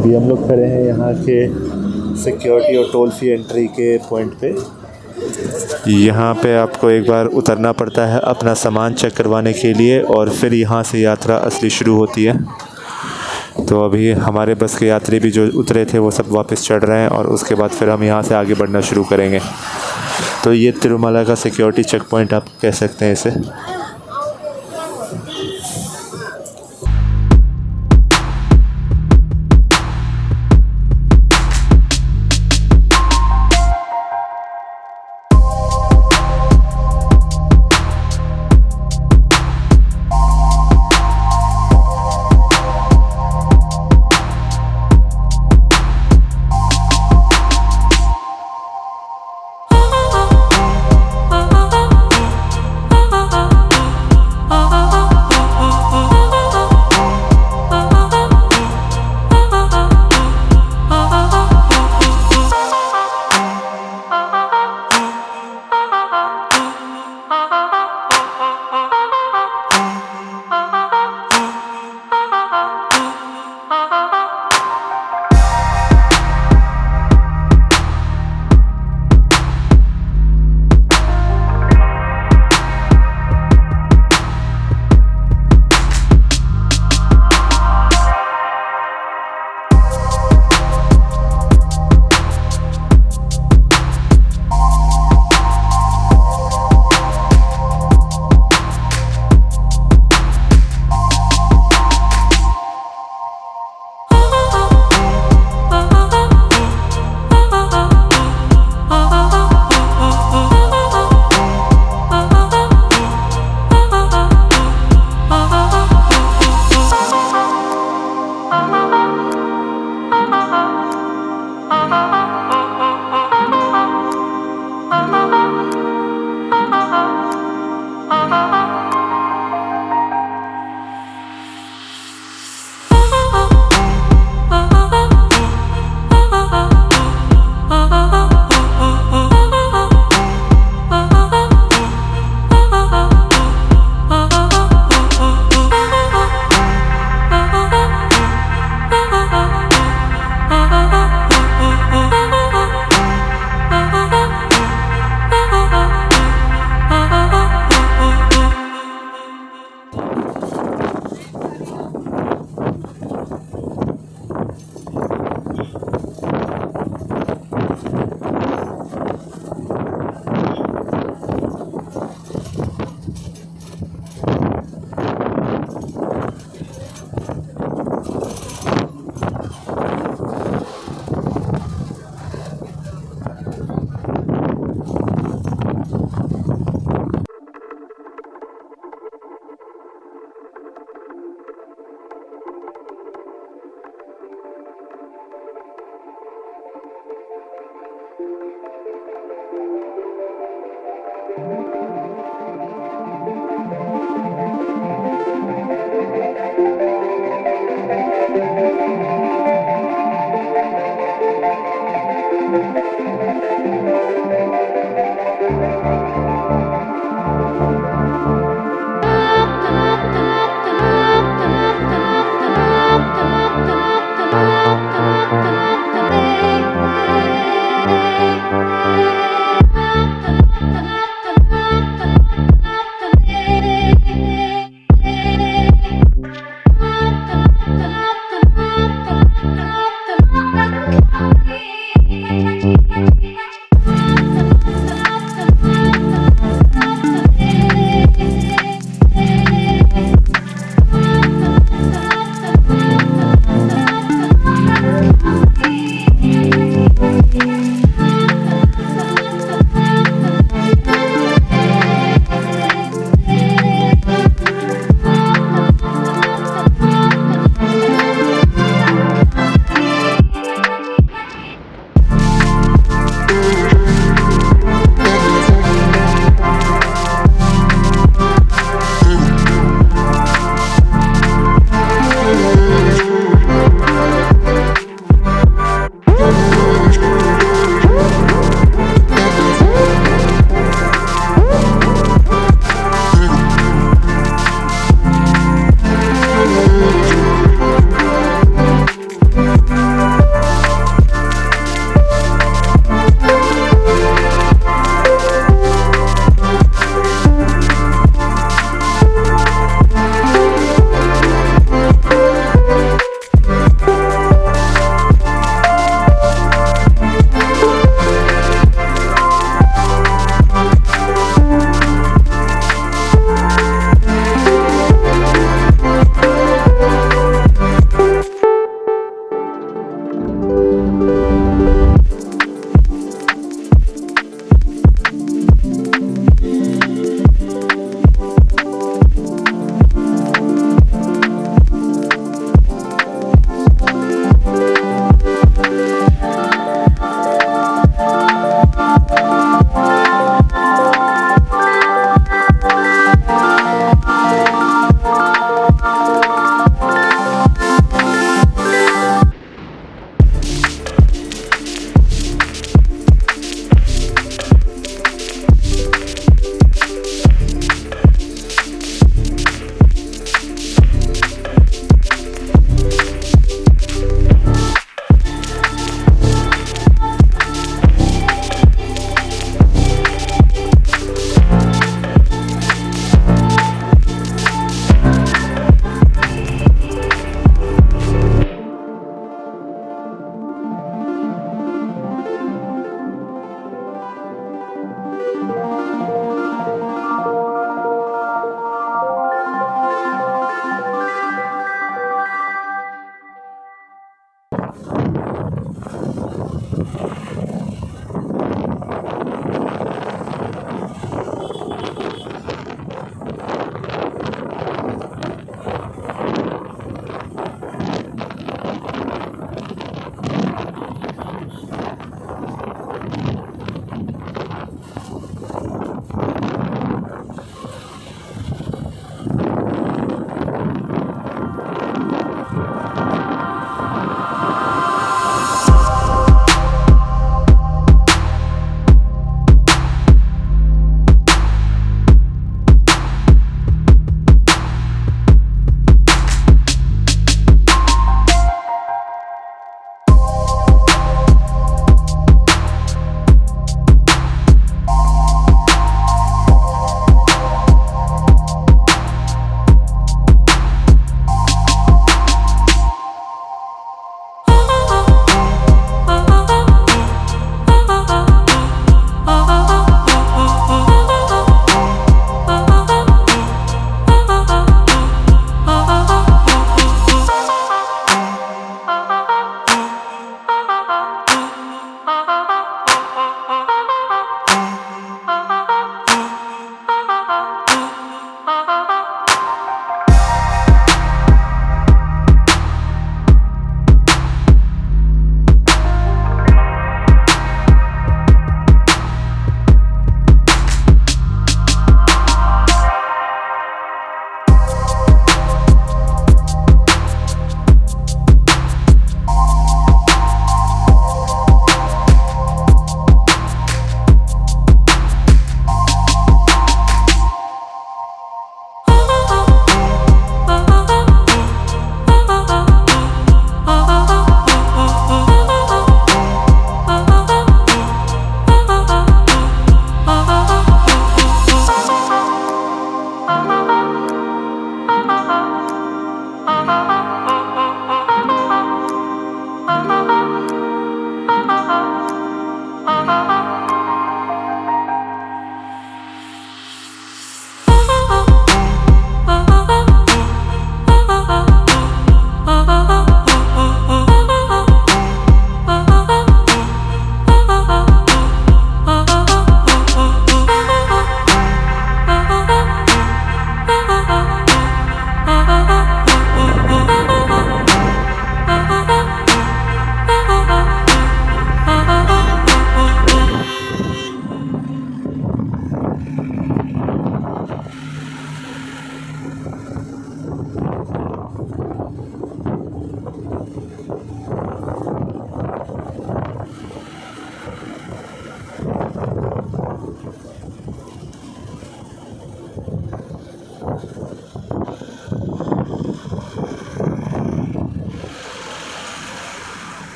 अभी हम लोग खड़े हैं यहाँ के सिक्योरिटी और टोल फ्री एंट्री के पॉइंट पे। यहाँ पे आपको एक बार उतरना पड़ता है अपना सामान चेक करवाने के लिए और फिर यहाँ से यात्रा असली शुरू होती है। तो अभी हमारे बस के यात्री भी जो उतरे थे वो सब वापस चढ़ रहे हैं और उसके बाद फिर हम यहाँ से आगे बढ़ना शुरू करेंगे। तो ये तिरुमला का सिक्योरिटी चेक पॉइंट आप कह सकते हैं इसे।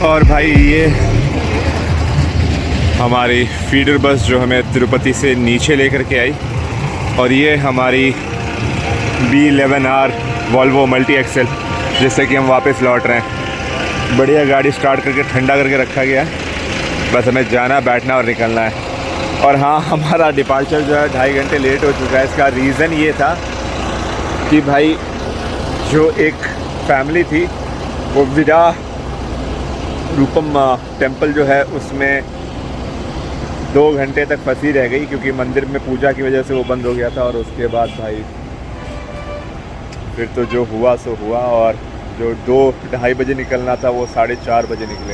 और भाई ये हमारी फीडर बस जो हमें तिरुपति से नीचे लेकर के आई, और ये हमारी B11R वॉल्वो मल्टी एक्सेल जिससे कि हम वापस लौट रहे हैं। बढ़िया गाड़ी स्टार्ट करके ठंडा करके रखा गया है, बस हमें जाना बैठना और निकलना है। और हाँ, हमारा डिपार्चर जो है 2.5 घंटे लेट हो चुका है। इसका रीज़न ये था कि भाई जो एक फैमिली थी वो विदा रूपम टेम्पल जो है उसमें 2 घंटे तक फंसी रह गई, क्योंकि मंदिर में पूजा की वजह से वो बंद हो गया था। और उसके बाद भाई फिर तो जो हुआ सो हुआ, और जो 2-2:30 बजे निकलना था वो 4:30 बजे निकले।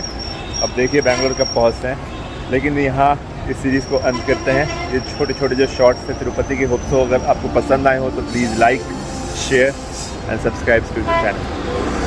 अब देखिए बैंगलोर कब पहुँचते हैं। लेकिन यहाँ इस सीरीज़ को अंत करते हैं। ये छोटे छोटे जो शॉर्ट्स थे तिरुपति के, होप सो अगर आपको पसंद आए हो तो please like, share and subscribe to the channel.